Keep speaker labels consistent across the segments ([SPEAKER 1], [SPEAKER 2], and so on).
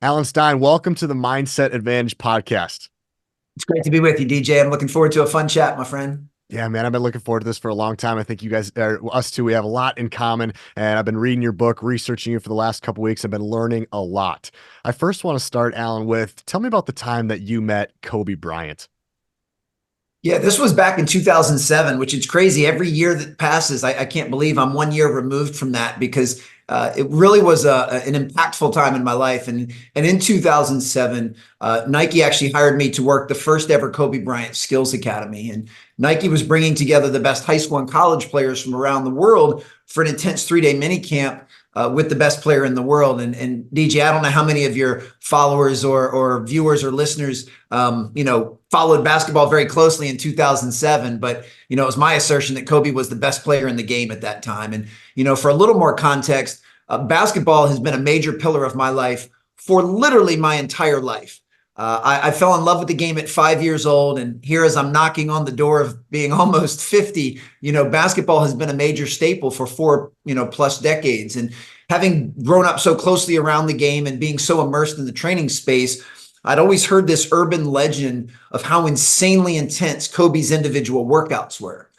[SPEAKER 1] Alan Stein, welcome to the Mindset Advantage podcast.
[SPEAKER 2] It's great to be with you, DJ. I'm looking forward to a fun chat, my friend.
[SPEAKER 1] Yeah, man, I've been looking forward to this for a long time. I think you guys, us two, we have a lot in common. And I've been reading your book, researching you for the last couple weeks. I've been learning a lot. I first want to start, Alan, with tell me about the time that you met Kobe Bryant.
[SPEAKER 2] Yeah, this was back in 2007, which is crazy. Every year that passes, I can't believe I'm 1 year removed from that because it really was an impactful time in my life. And in 2007, Nike actually hired me to work the first ever Kobe Bryant Skills Academy. And Nike was bringing together the best high school and college players from around the world for an intense 3-day mini camp with the best player in the world. And DJ, I don't know how many of your followers or viewers or listeners, followed basketball very closely in 2007. But, it was my assertion that Kobe was the best player in the game at that time. And, for a little more context, basketball has been a major pillar of my life for literally my entire life. I fell in love with the game at 5 years old. And here, as I'm knocking on the door of being almost 50, basketball has been a major staple for four, plus decades. And having grown up so closely around the game and being so immersed in the training space, I'd always heard this urban legend of how insanely intense Kobe's individual workouts were.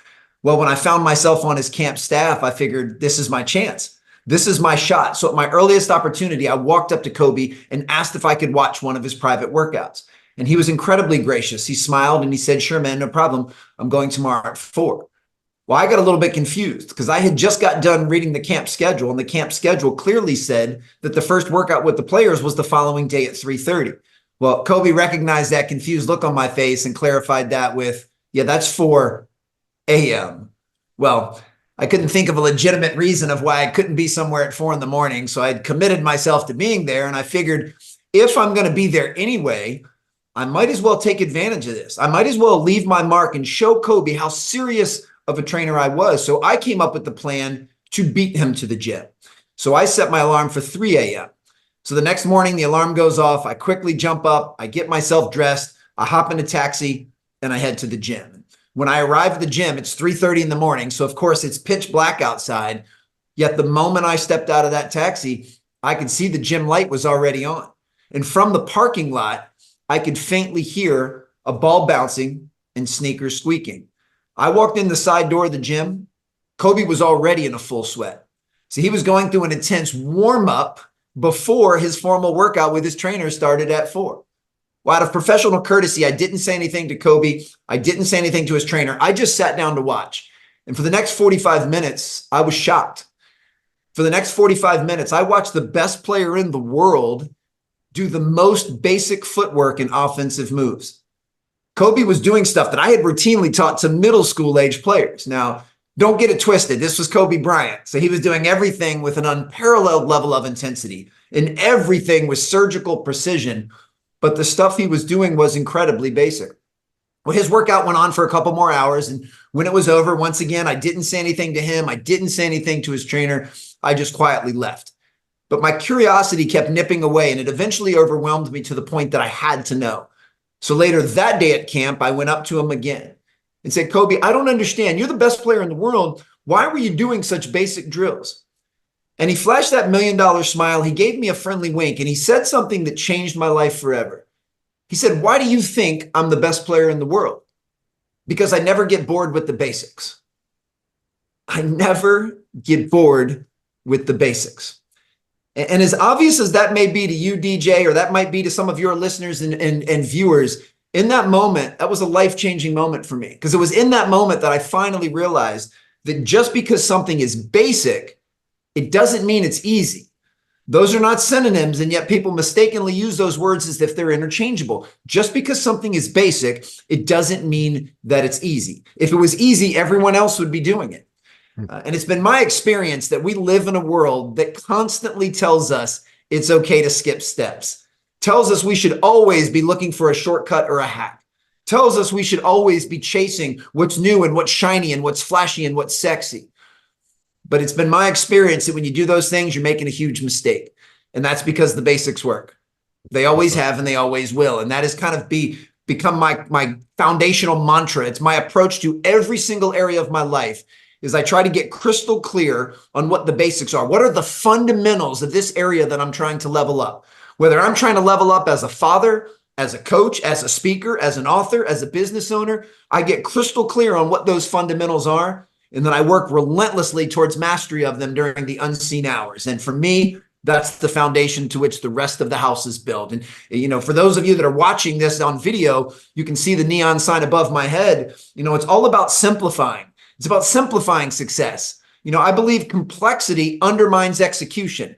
[SPEAKER 2] Well, when I found myself on his camp staff, I figured this is my chance. This is my shot. So at my earliest opportunity, I walked up to Kobe and asked if I could watch one of his private workouts. And he was incredibly gracious. He smiled and he said, "Sure, man, no problem. I'm going tomorrow at 4." Well, I got a little bit confused because I had just got done reading the camp schedule, and the camp schedule clearly said that the first workout with the players was the following day at 3:30. Well, Kobe recognized that confused look on my face and clarified that with, "Yeah, that's 4 a.m." Well, I couldn't think of a legitimate reason of why I couldn't be somewhere at 4 in the morning. So I'd committed myself to being there. And I figured if I'm going to be there anyway, I might as well take advantage of this. I might as well leave my mark and show Kobe how serious of a trainer I was. So I came up with the plan to beat him to the gym. So I set my alarm for 3 a.m. So the next morning, the alarm goes off. I quickly jump up. I get myself dressed. I hop in a taxi and I head to the gym. When I arrive at the gym, it's 3:30 in the morning. So of course it's pitch black outside. Yet the moment I stepped out of that taxi, I could see the gym light was already on. And from the parking lot, I could faintly hear a ball bouncing and sneakers squeaking. I walked in the side door of the gym. Kobe was already in a full sweat. So he was going through an intense warm up before his formal workout with his trainer started at 4. Well, out of professional courtesy, I didn't say anything to Kobe. I didn't say anything to his trainer. I just sat down to watch. And for the next 45 minutes, I was shocked. For the next 45 minutes, I watched the best player in the world do the most basic footwork and offensive moves. Kobe was doing stuff that I had routinely taught to middle school age players. Now, don't get it twisted. This was Kobe Bryant. So he was doing everything with an unparalleled level of intensity, and everything with surgical precision. But the stuff he was doing was incredibly basic. Well, his workout went on for a couple more hours. And when it was over, once again, I didn't say anything to him. I didn't say anything to his trainer. I just quietly left. But my curiosity kept nipping away, and it eventually overwhelmed me to the point that I had to know. So later that day at camp, I went up to him again and said, "Kobe, I don't understand. You're the best player in the world. Why were you doing such basic drills?" And he flashed that $1,000,000 smile. He gave me a friendly wink, and he said something that changed my life forever. He said, "Why do you think I'm the best player in the world?" Because I never get bored with the basics. I never get bored with the basics. And as obvious as that may be to you, DJ, or that might be to some of your listeners and viewers, in that moment, that was a life-changing moment for me. Because it was in that moment that I finally realized that just because something is basic, it doesn't mean it's easy. Those are not synonyms, and yet people mistakenly use those words as if they're interchangeable. Just because something is basic, it doesn't mean that it's easy. If it was easy, everyone else would be doing it. And it's been my experience that we live in a world that constantly tells us it's okay to skip steps, tells us we should always be looking for a shortcut or a hack, tells us we should always be chasing what's new and what's shiny and what's flashy and what's sexy. But it's been my experience that when you do those things, you're making a huge mistake. And that's because the basics work. They always have and they always will. And that has kind of become my foundational mantra. It's my approach to every single area of my life is I try to get crystal clear on what the basics are. What are the fundamentals of this area that I'm trying to level up? Whether I'm trying to level up as a father, as a coach, as a speaker, as an author, as a business owner, I get crystal clear on what those fundamentals are. And then I work relentlessly towards mastery of them during the unseen hours. And for me, that's the foundation to which the rest of the house is built. And, for those of you that are watching this on video, you can see the neon sign above my head. It's all about simplifying. It's about simplifying success. I believe complexity undermines execution.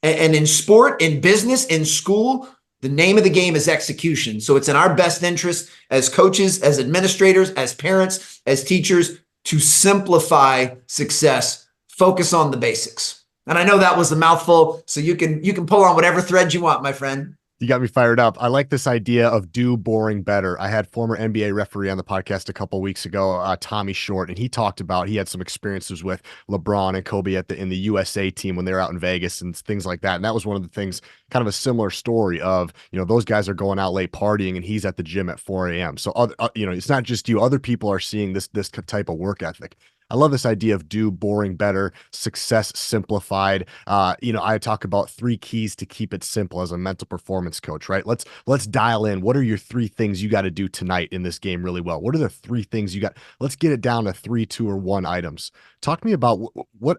[SPEAKER 2] And in sport, in business, in school, the name of the game is execution. So it's in our best interest as coaches, as administrators, as parents, as teachers to simplify success, focus on the basics. And I know that was a mouthful, so you can pull on whatever thread you want, my friend.
[SPEAKER 1] You got me fired up. I like this idea of do boring better. I had former NBA referee on the podcast a couple of weeks ago, Tommy Short, and he talked about he had some experiences with LeBron and Kobe in the USA team when they were out in Vegas and things like that. And that was one of the things, kind of a similar story of, those guys are going out late partying and he's at the gym at 4 a.m. So, it's not just you. Other people are seeing this type of work ethic. I love this idea of do boring better, success simplified. I talk about 3 keys to keep it simple as a mental performance coach, right? Let's dial in. What are your 3 things you got to do tonight in this game really well? What are the 3 things you got? Let's get it down to 3, 2, or 1 items. Talk to me about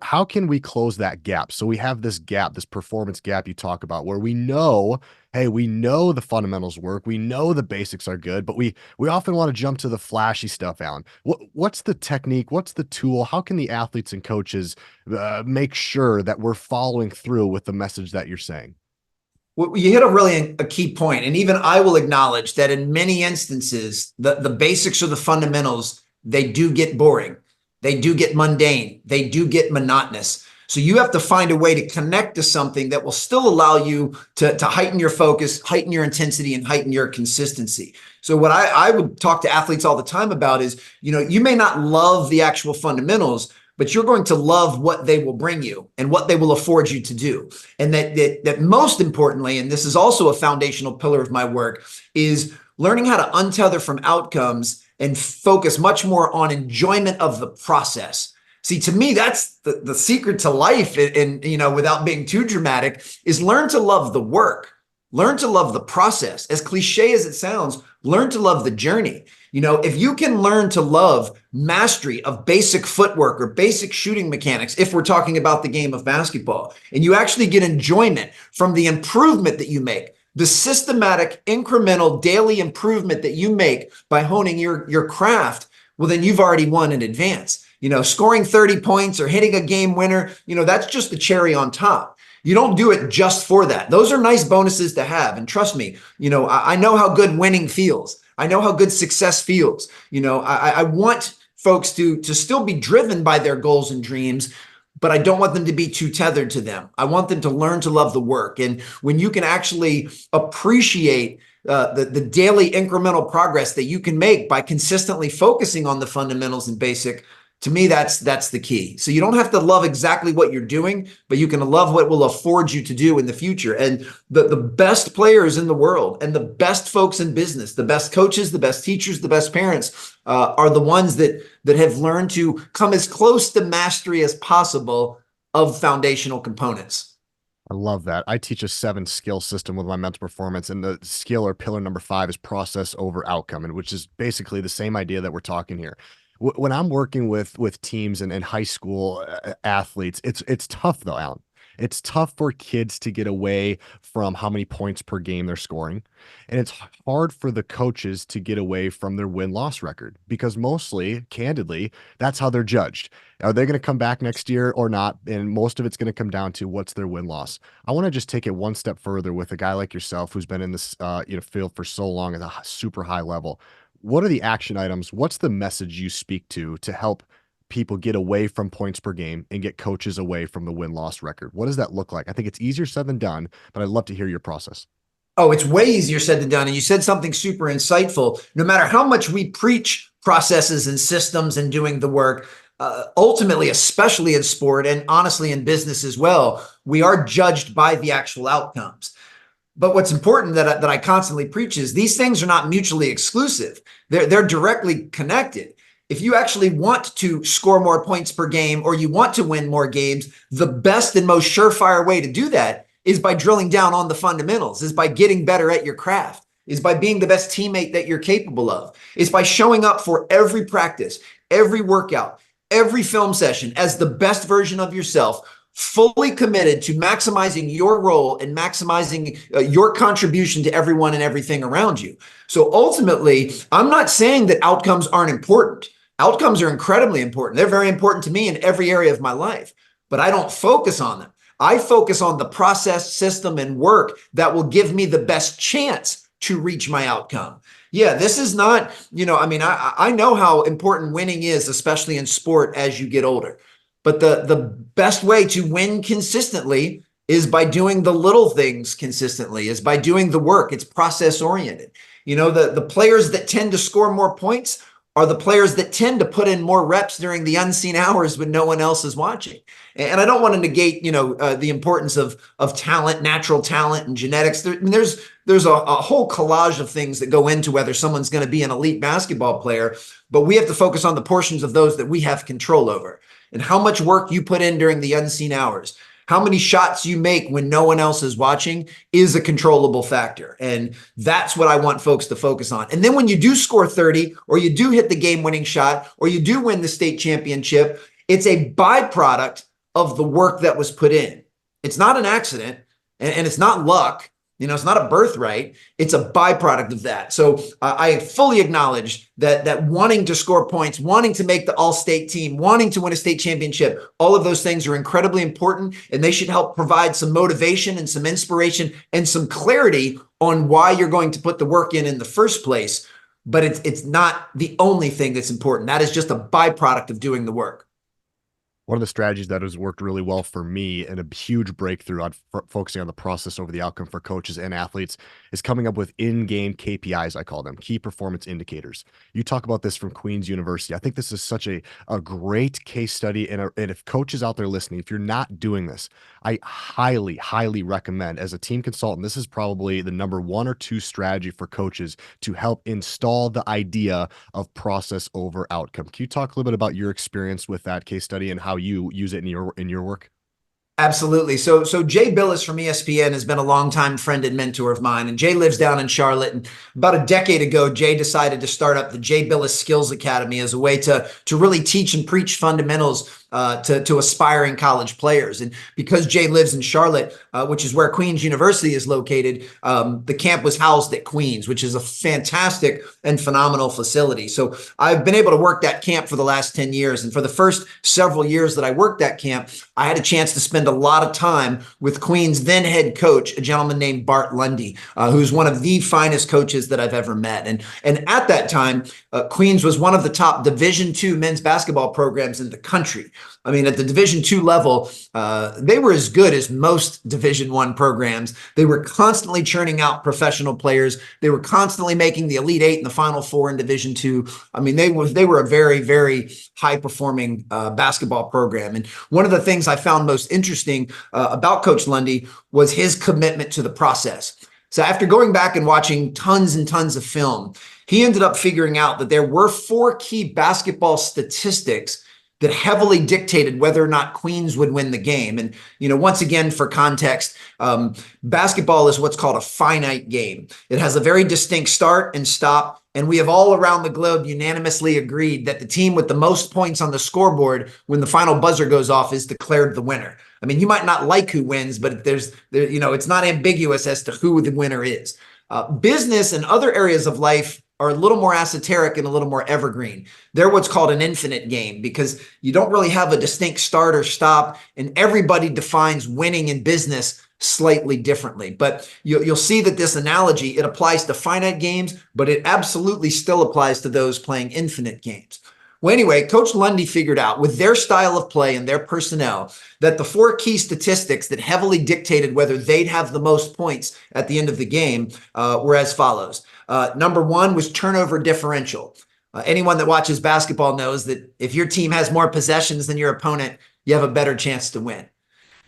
[SPEAKER 1] how can we close that gap? So we have this gap, this performance gap you talk about where we know, hey, we know the fundamentals work. We know the basics are good, but we often want to jump to the flashy stuff, Alan. What's the technique? What's the tool? How can the athletes and coaches make sure that we're following through with the message that you're saying?
[SPEAKER 2] Well, you hit a key point. And even I will acknowledge that in many instances, the basics or the fundamentals, they do get boring. They do get mundane. They do get monotonous. So you have to find a way to connect to something that will still allow you to heighten your focus, heighten your intensity, and heighten your consistency. So what I would talk to athletes all the time about is, you may not love the actual fundamentals, but you're going to love what they will bring you and what they will afford you to do. And that most importantly, and this is also a foundational pillar of my work, is learning how to untether from outcomes and focus much more on enjoyment of the process. See, to me, that's the secret to life. And, without being too dramatic, is learn to love the work, learn to love the process. As cliche as it sounds, learn to love the journey. If you can learn to love mastery of basic footwork or basic shooting mechanics, if we're talking about the game of basketball, and you actually get enjoyment from the improvement that you make, the systematic, incremental, daily improvement that you make by honing your craft, well, then you've already won in advance. Scoring 30 points or hitting a game winner, that's just the cherry on top. You don't do it just for that. Those are nice bonuses to have. And trust me, I know how good winning feels. I know how good success feels. I want folks to still be driven by their goals and dreams, but I don't want them to be too tethered to them. I want them to learn to love the work. And when you can actually appreciate the daily incremental progress that you can make by consistently focusing on the fundamentals and basic, to me, that's the key. So you don't have to love exactly what you're doing, but you can love what will afford you to do in the future. And the best players in the world and the best folks in business, the best coaches, the best teachers, the best parents are the ones that have learned to come as close to mastery as possible of foundational components.
[SPEAKER 1] I love that. I teach a 7 skill system with my mental performance, and the skill or pillar number 5 is process over outcome, and which is basically the same idea that we're talking here. When I'm working with teams and high school athletes, it's tough though, Alan. It's tough for kids to get away from how many points per game they're scoring. And it's hard for the coaches to get away from their win-loss record because mostly, candidly, that's how they're judged. Are they going to come back next year or not? And most of it's going to come down to what's their win-loss. I want to just take it one step further with a guy like yourself who's been in this field for so long at a super high level. What are the action items? What's the message you speak to help people get away from points per game and get coaches away from the win-loss record? What does that look like? I think it's easier said than done, but I'd love to hear your process.
[SPEAKER 2] Oh, it's way easier said than done. And you said something super insightful. No matter how much we preach processes and systems and doing the work, ultimately, especially in sport and honestly in business as well, we are judged by the actual outcomes. But what's important that I constantly preach is these things are not mutually exclusive. They're directly connected. If you actually want to score more points per game or you want to win more games, the best and most surefire way to do that is by drilling down on the fundamentals, is by getting better at your craft, is by being the best teammate that you're capable of, is by showing up for every practice, every workout, every film session as the best version of yourself, fully committed to maximizing your role and maximizing your contribution to everyone and everything around you. So ultimately, I'm not saying that outcomes aren't important. Outcomes are incredibly important. They're very important to me in every area of my life, but I don't focus on them. I focus on the process, system, and work that will give me the best chance to reach my outcome. Yeah, this is not, I know how important winning is, especially in sport as you get older. But the best way to win consistently is by doing the little things consistently, is by doing the work. It's process oriented. The players that tend to score more points are the players that tend to put in more reps during the unseen hours when no one else is watching. And I don't want to negate, the importance of talent, natural talent, and genetics. There's a whole collage of things that go into whether someone's going to be an elite basketball player, but we have to focus on the portions of those that we have control over, and how much work you put in during the unseen hours. How many shots you make when no one else is watching is a controllable factor. And that's what I want folks to focus on. And then when you do score 30, or you do hit the game-winning shot, or you do win the state championship, it's a byproduct of the work that was put in. It's not an accident, and it's not luck. It's not a birthright. It's a byproduct of that. So I fully acknowledge that wanting to score points, wanting to make the all-state team, wanting to win a state championship, all of those things are incredibly important, and they should help provide some motivation and some inspiration and some clarity on why you're going to put the work in the first place. But it's not the only thing that's important. That is just a byproduct of doing the work.
[SPEAKER 1] One of the strategies that has worked really well for me, and a huge breakthrough on focusing on the process over the outcome for coaches and athletes, is coming up with in-game KPIs, I call them, key performance indicators. You talk about this from Queen's University. I think this is such a great case study, and if coaches out there listening, if you're not doing this, I highly, highly recommend, as a team consultant, this is probably the number 1 or 2 strategy for coaches to help install the idea of process over outcome. Can you talk a little bit about your experience with that case study and how you use it in your work?
[SPEAKER 2] Absolutely. So Jay Billis from ESPN has been a longtime friend and mentor of mine, and Jay lives down in Charlotte. And about a decade ago, Jay decided to start up the Jay Billis Skills Academy as a way to really teach and preach fundamentals to aspiring college players. And because Jay lives in Charlotte, which is where Queen's University is located, the camp was housed at Queen's, which is a fantastic and phenomenal facility. So I've been able to work that camp for the last 10 years. And for the first several years that I worked that camp, I had a chance to spend a lot of time with Queen's then head coach, a gentleman named Bart Lundy, who's one of the finest coaches that I've ever met. And at that time, Queen's was one of the top Division II men's basketball programs in the country. I mean, at the Division II level, they were as good as most Division I programs. They were constantly churning out professional players. They were constantly making the Elite Eight and the Final Four in Division II. I mean, they were a very, very high-performing basketball program. And one of the things I found most interesting about Coach Lundy was his commitment to the process. So after going back and watching tons and tons of film, he ended up figuring out that there were 4 key basketball statistics that heavily dictated whether or not Queens would win the game. And, once again, for context, basketball is what's called a finite game. It has a very distinct start and stop. And we have all around the globe unanimously agreed that the team with the most points on the scoreboard when the final buzzer goes off is declared the winner. I mean, you might not like who wins, but it's not ambiguous as to who the winner is. Business and other areas of life are a little more esoteric and a little more evergreen. They're what's called an infinite game because you don't really have a distinct start or stop, and everybody defines winning in business slightly differently. But you'll see that this analogy, it applies to finite games, but it absolutely still applies to those playing infinite games. Well, anyway, Coach Lundy figured out with their style of play and their personnel that the 4 key statistics that heavily dictated whether they'd have the most points at the end of the game were as follows. Number 1 was turnover differential. Anyone that watches basketball knows that if your team has more possessions than your opponent, you have a better chance to win.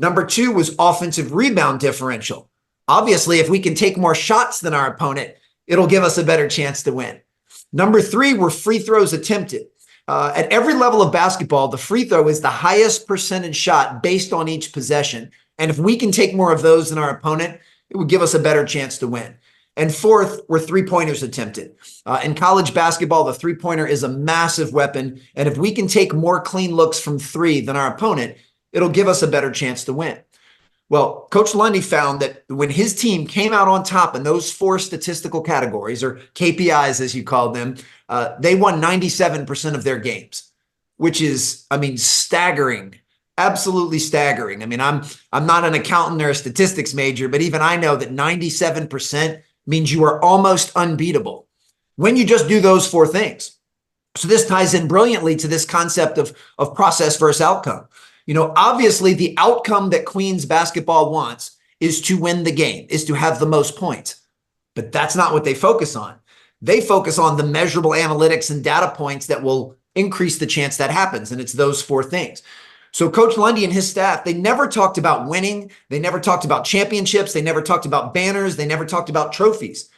[SPEAKER 2] Number 2 was offensive rebound differential. Obviously, if we can take more shots than our opponent, it'll give us a better chance to win. Number 3 were free throws attempted. At every level of basketball, the free throw is the highest percentage shot based on each possession. And if we can take more of those than our opponent, it would give us a better chance to win. And fourth, were three-pointers attempted. In college basketball, the three-pointer is a massive weapon. And if we can take more clean looks from three than our opponent, it'll give us a better chance to win. Well, Coach Lundy found that when his team came out on top in those four statistical categories, or KPIs as you called them, they won 97% of their games, which is, I mean, staggering. Absolutely staggering. I mean, I'm not an accountant or a statistics major, but even I know that 97% means you are almost unbeatable when you just do those four things. So this ties in brilliantly to this concept of process versus outcome. You know, obviously the outcome that Queens basketball wants is to win the game, is to have the most points, but that's not what they focus on. They focus on the measurable analytics and data points that will increase the chance that happens. And it's those four things. So Coach Lundy and his staff, they never talked about winning. They never talked about championships. They never talked about banners. They never talked about trophies.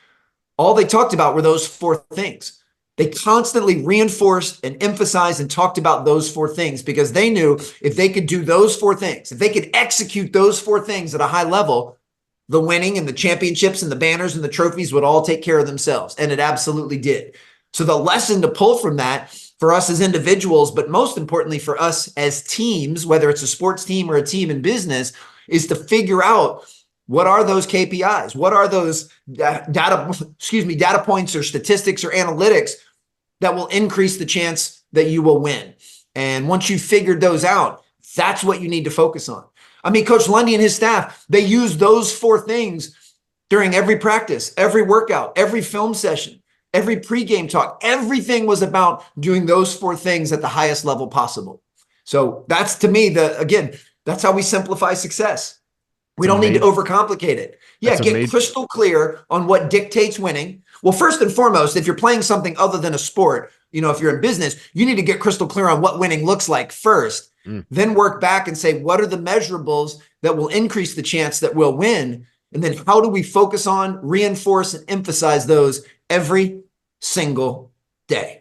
[SPEAKER 2] All they talked about were those four things. They constantly reinforced and emphasized and talked about those four things because they knew if they could do those four things, if they could execute those four things at a high level, the winning and the championships and the banners and the trophies would all take care of themselves. And it absolutely did. So the lesson to pull from that for us as individuals, but most importantly for us as teams, whether it's a sports team or a team in business, is to figure out what are those KPIs? What are those data points or statistics or analytics that will increase the chance that you will win? And once you've figured those out, that's what you need to focus on. I mean, Coach Lundy and his staff, they use those four things during every practice, every workout, every film session, every pregame talk. Everything was about doing those four things at the highest level possible. So that's, to me, that's how we simplify success. We don't need to overcomplicate it. Yeah, get crystal clear on what dictates winning. Well, first and foremost, if you're playing something other than a sport, you know, if you're in business, you need to get crystal clear on what winning looks like first. Then work back and say, what are the measurables that will increase the chance that we'll win? And then how do we focus on, reinforce, and emphasize those every single day?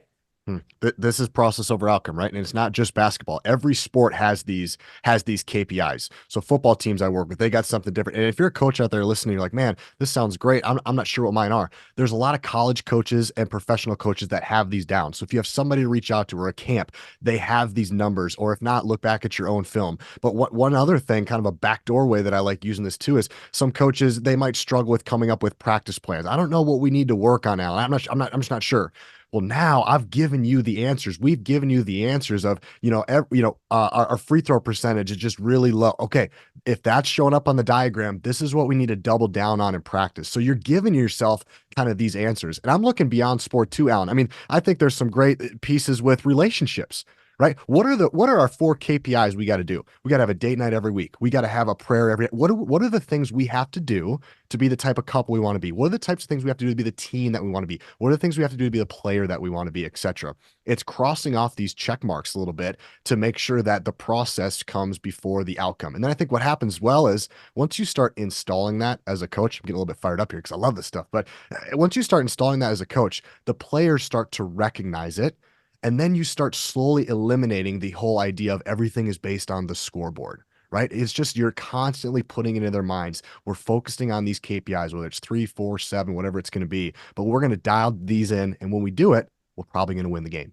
[SPEAKER 1] This is process over outcome, right? And it's not just basketball. Every sport has these KPIs. So football teams I work with, they got something different. And if you're a coach out there listening, you're like, man, this sounds great. I'm not sure what mine are. There's a lot of college coaches and professional coaches that have these down. So if you have somebody to reach out to or a camp, they have these numbers, or if not, look back at your own film. But one other thing, kind of a backdoor way that I like using this too, is some coaches, they might struggle with coming up with practice plans. I don't know what we need to work on now. I'm just not sure. Well, now I've given you the answers. We've given you the answers of, our free throw percentage is just really low. Okay, if that's showing up on the diagram, this is what we need to double down on in practice. So you're giving yourself kind of these answers. And I'm looking beyond sport too, Alan. I mean, I think there's some great pieces with relationships. Right? What are our four KPIs we got to do? We got to have a date night every week. We got to have a prayer every. What are the things we have to do to be the type of couple we want to be? What are the types of things we have to do to be the team that we want to be? What are the things we have to do to be the player that we want to be, etc.? It's crossing off these check marks a little bit to make sure that the process comes before the outcome. And then I think what happens well is once you start installing that as a coach, I'm getting a little bit fired up here because I love this stuff, but once you start installing that as a coach, the players start to recognize it. And then you start slowly eliminating the whole idea of everything is based on the scoreboard, right? It's just you're constantly putting it in their minds. We're focusing on these KPIs, whether it's 3, 4, 7, whatever it's going to be, but we're going to dial these in. And when we do it, we're probably going to win the game.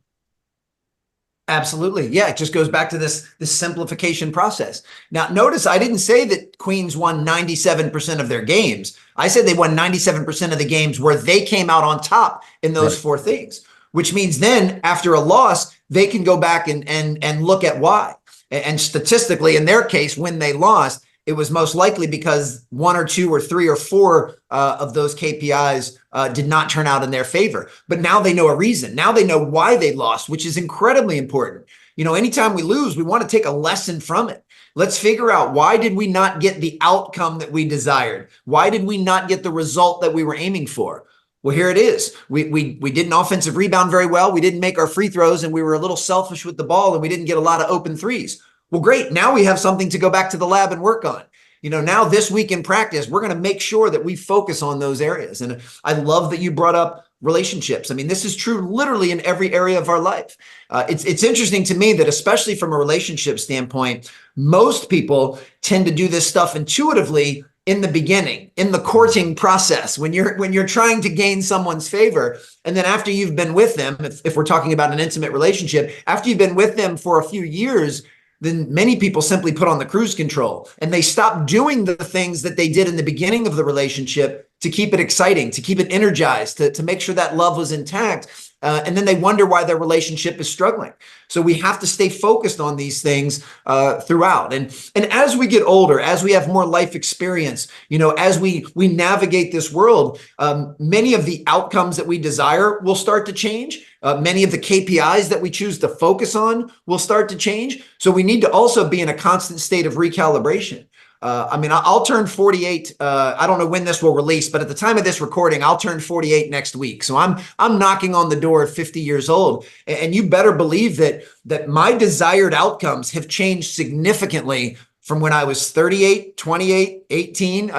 [SPEAKER 2] Absolutely. Yeah, it just goes back to this simplification process. Now, notice I didn't say that Queens won 97% of their games. I said they won 97% of the games where they came out on top in those four things. Which means then after a loss, they can go back and look at why. And statistically, in their case, when they lost, it was most likely because 1 or 2 or 3 or 4 of those KPIs did not turn out in their favor. But now they know a reason. Now they know why they lost, which is incredibly important. You know, anytime we lose, we want to take a lesson from it. Let's figure out, why did we not get the outcome that we desired? Why did we not get the result that we were aiming for? Well, here it is. We did an offensive rebound very well. We didn't make our free throws, and we were a little selfish with the ball, and we didn't get a lot of open threes. Well, great. Now we have something to go back to the lab and work on. You know, now this week in practice, we're going to make sure that we focus on those areas. And I love that you brought up relationships. I mean, this is true literally in every area of our life. It's interesting to me that, especially from a relationship standpoint, most people tend to do this stuff intuitively in the beginning, in the courting process, when you're trying to gain someone's favor. And then after you've been with them, if we're talking about an intimate relationship, after you've been with them for a few years, then many people simply put on the cruise control and they stop doing the things that they did in the beginning of the relationship to keep it exciting, to keep it energized, to make sure that love was intact. And then they wonder why their relationship is struggling. So we have to stay focused on these things throughout. And as we get older, as we have more life experience, as we navigate this world, many of the outcomes that we desire will start to change. Many of the KPIs that we choose to focus on will start to change. So we need to also be in a constant state of recalibration. I'll turn 48. I don't know when this will release, but at the time of this recording, I'll turn 48 next week. So I'm knocking on the door at 50 years old. And you better believe that my desired outcomes have changed significantly from when I was 38, 28, 18.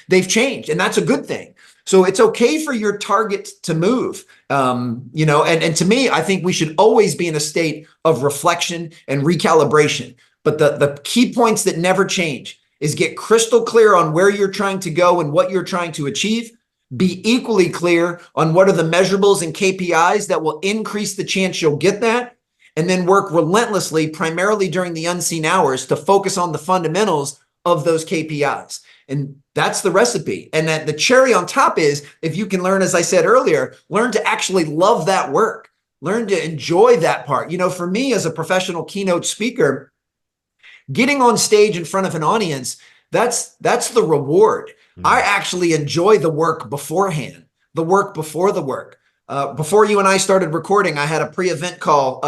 [SPEAKER 2] They've changed, and that's a good thing. So it's okay for your target to move. And to me, I think we should always be in a state of reflection and recalibration. But the key points that never change is get crystal clear on where you're trying to go and what you're trying to achieve. Be equally clear on what are the measurables and KPIs that will increase the chance you'll get that. And then work relentlessly, primarily during the unseen hours, to focus on the fundamentals of those KPIs. And that's the recipe. And that the cherry on top is, if you can learn, as I said earlier, learn to actually love that work. Learn to enjoy that part. For me as a professional keynote speaker, getting on stage in front of an audience, that's the reward. I actually enjoy the work beforehand, the work before the work. Before you and I started recording, I had a pre-event call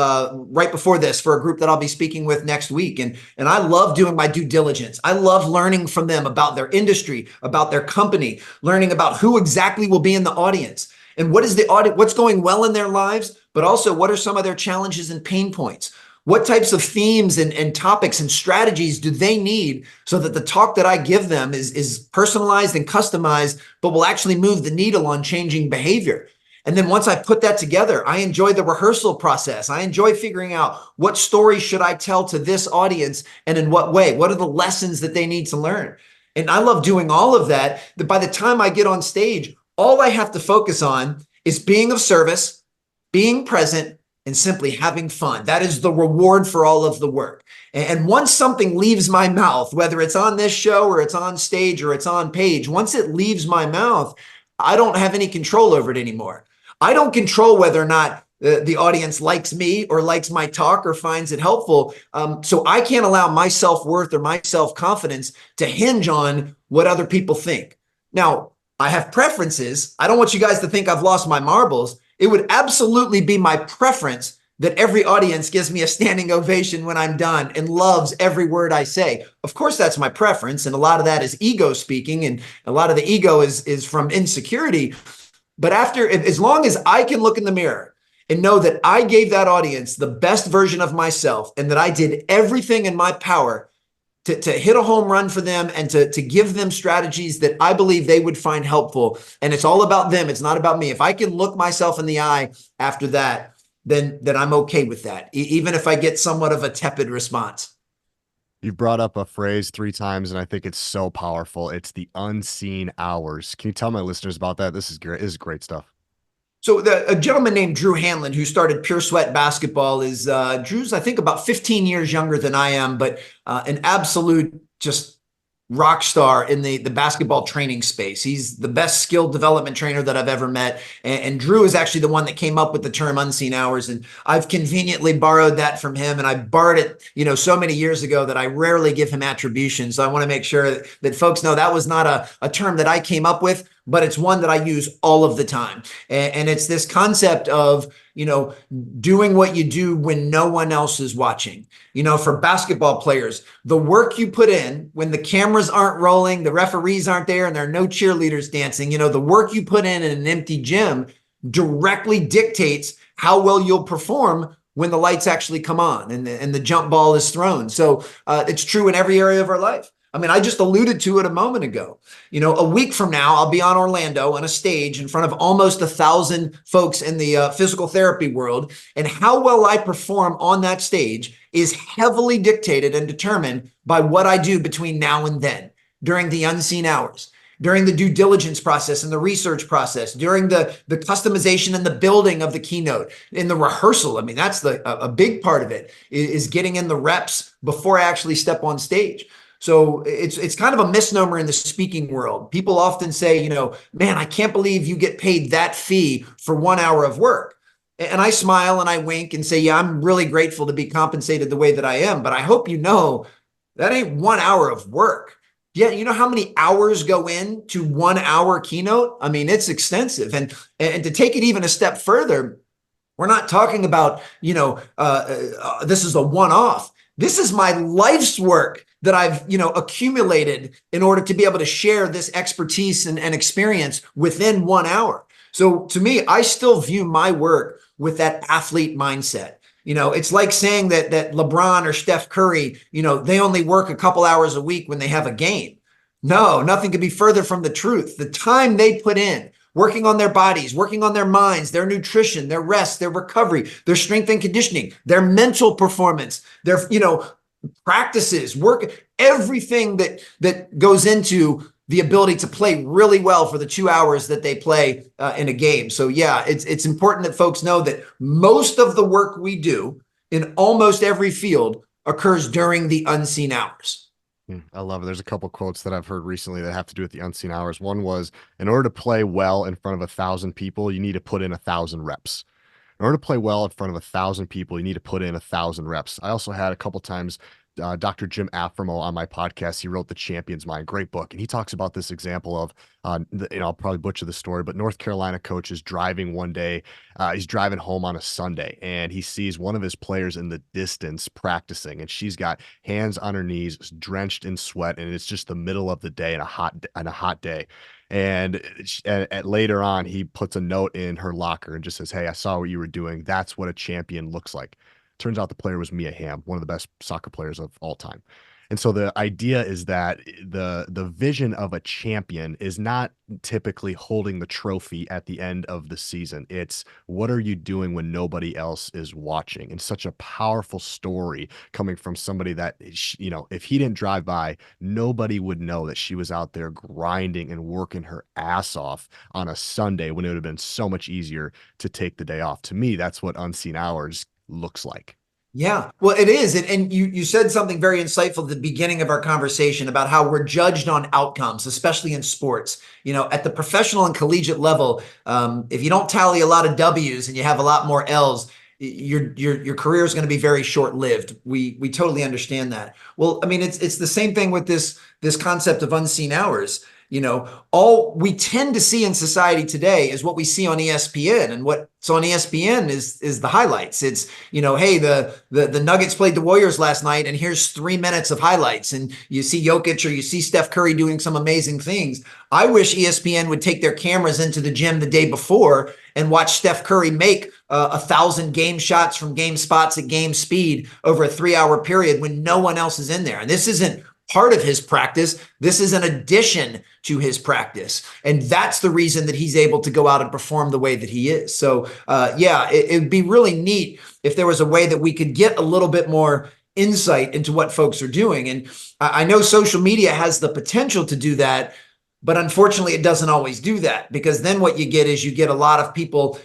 [SPEAKER 2] right before this for a group that I'll be speaking with next week. And I love doing my due diligence. I love learning from them about their industry, about their company, learning about who exactly will be in the audience and what's going well in their lives, but also what are some of their challenges and pain points. What types of themes and topics and strategies do they need so that the talk that I give them is personalized and customized, but will actually move the needle on changing behavior? And then once I put that together, I enjoy the rehearsal process. I enjoy figuring out what story should I tell to this audience and in what way? What are the lessons that they need to learn? And I love doing all of that. That by the time I get on stage, all I have to focus on is being of service, being present, and simply having fun. That is the reward for all of the work. And once something leaves my mouth, whether it's on this show or it's on stage or it's on page, once it leaves my mouth, I don't have any control over it anymore. I don't control whether or not the audience likes me or likes my talk or finds it helpful. So I can't allow my self-worth or my self-confidence to hinge on what other people think. Now, I have preferences. I don't want you guys to think I've lost my marbles. It would absolutely be my preference that every audience gives me a standing ovation when I'm done and loves every word I say. Of course, that's my preference. And a lot of that is ego speaking. And a lot of the ego is from insecurity. But as long as I can look in the mirror and know that I gave that audience the best version of myself and that I did everything in my power to hit a home run for them and to give them strategies that I believe they would find helpful. And it's all about them. It's not about me. If I can look myself in the eye after that, then I'm okay with that, even if I get somewhat of a tepid response.
[SPEAKER 1] You brought up a phrase 3 times, and I think it's so powerful. It's the unseen hours. Can you tell my listeners about that? This is great. This is great stuff.
[SPEAKER 2] So a gentleman named Drew Hanlon, who started Pure Sweat Basketball, Drew's, I think, about 15 years younger than I am, but an absolute just rock star in the basketball training space. He's the best skill development trainer that I've ever met. And Drew is actually the one that came up with the term unseen hours. And I've conveniently borrowed that from him. And I borrowed it, so many years ago that I rarely give him attribution. So I want to make sure that folks know that was not a term that I came up with, but it's one that I use all of the time. And it's this concept of, doing what you do when no one else is watching. For basketball players, the work you put in when the cameras aren't rolling, the referees aren't there, and there are no cheerleaders dancing, the work you put in an empty gym directly dictates how well you'll perform when the lights actually come on and the jump ball is thrown. So it's true in every area of our life. I mean, I just alluded to it a moment ago. A week from now, I'll be on Orlando on a stage in front of almost 1,000 folks in the physical therapy world. And how well I perform on that stage is heavily dictated and determined by what I do between now and then during the unseen hours, during the due diligence process and the research process, during the customization and the building of the keynote, in the rehearsal. I mean, that's a big part of it is getting in the reps before I actually step on stage. So it's kind of a misnomer in the speaking world. People often say, man, I can't believe you get paid that fee for 1 hour of work. And I smile and I wink and say, yeah, I'm really grateful to be compensated the way that I am. But I hope you know that ain't 1 hour of work. Yeah, you know how many hours go into 1 hour keynote? I mean, it's extensive. And to take it even a step further, we're not talking about, this is a one-off. This is my life's work that I've, accumulated in order to be able to share this expertise and experience within 1 hour. So to me, I still view my work with that athlete mindset. It's like saying that LeBron or Steph Curry, they only work a couple hours a week when they have a game. No, nothing could be further from the truth. The time they put in, working on their bodies, working on their minds, their nutrition, their rest, their recovery, their strength and conditioning, their mental performance, their, practices, work, everything that goes into the ability to play really well for the 2 hours that they play in a game. So yeah, it's important that folks know that most of the work we do in almost every field occurs during the unseen hours.
[SPEAKER 1] I love it. There's a couple quotes that I've heard recently that have to do with the unseen hours. One was, in order to play well in front of 1,000 people, you need to put in 1,000 reps. In order to play well in front of 1,000 people, you need to put in 1,000 reps. I also had a couple times Dr. Jim Aframo on my podcast. He wrote The Champion's Mind, great book, and he talks about this example of, I'll probably butcher the story, but North Carolina coach is driving one day. He's driving home on a Sunday, and he sees one of his players in the distance practicing, and she's got hands on her knees, drenched in sweat, and it's just the middle of the day and a hot day. And later on, he puts a note in her locker and just says, "Hey, I saw what you were doing. That's what a champion looks like." Turns out the player was Mia Hamm, one of the best soccer players of all time. And so the idea is that the vision of a champion is not typically holding the trophy at the end of the season. It's what are you doing when nobody else is watching? And such a powerful story coming from somebody that, if he didn't drive by, nobody would know that she was out there grinding and working her ass off on a Sunday when it would have been so much easier to take the day off. To me, that's what unseen hours looks like.
[SPEAKER 2] Yeah, well, it is. And you said something very insightful at the beginning of our conversation about how we're judged on outcomes, especially in sports. At the professional and collegiate level, if you don't tally a lot of W's and you have a lot more L's, your career is going to be very short-lived. We totally understand that. Well, I mean, it's the same thing with this concept of unseen hours. All we tend to see in society today is what we see on ESPN, and what's on ESPN is the highlights. It's, hey, the Nuggets played the Warriors last night, and here's 3 minutes of highlights, and you see Jokic or you see Steph Curry doing some amazing things. I wish ESPN would take their cameras into the gym the day before and watch Steph Curry make 1,000 game shots from game spots at game speed over a 3-hour period when no one else is in there. And this isn't part of his practice. This is an addition to his practice. And that's the reason that he's able to go out and perform the way that he is. So it'd be really neat if there was a way that we could get a little bit more insight into what folks are doing. And I know social media has the potential to do that, but unfortunately it doesn't always do that, because then what you get is you get a lot of people,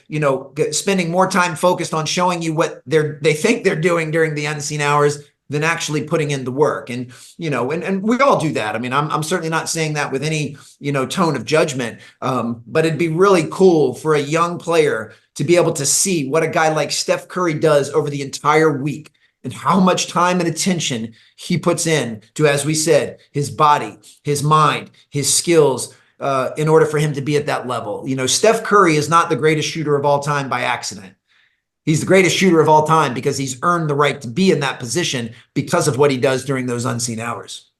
[SPEAKER 2] spending more time focused on showing you what they think they're doing during the unseen hours than actually putting in the work. And, and we all do that. I mean, I'm certainly not saying that with any, tone of judgment. But it'd be really cool for a young player to be able to see what a guy like Steph Curry does over the entire week and how much time and attention he puts in to, as we said, his body, his mind, his skills, in order for him to be at that level. Steph Curry is not the greatest shooter of all time by accident. He's the greatest shooter of all time because he's earned the right to be in that position because of what he does during those unseen hours.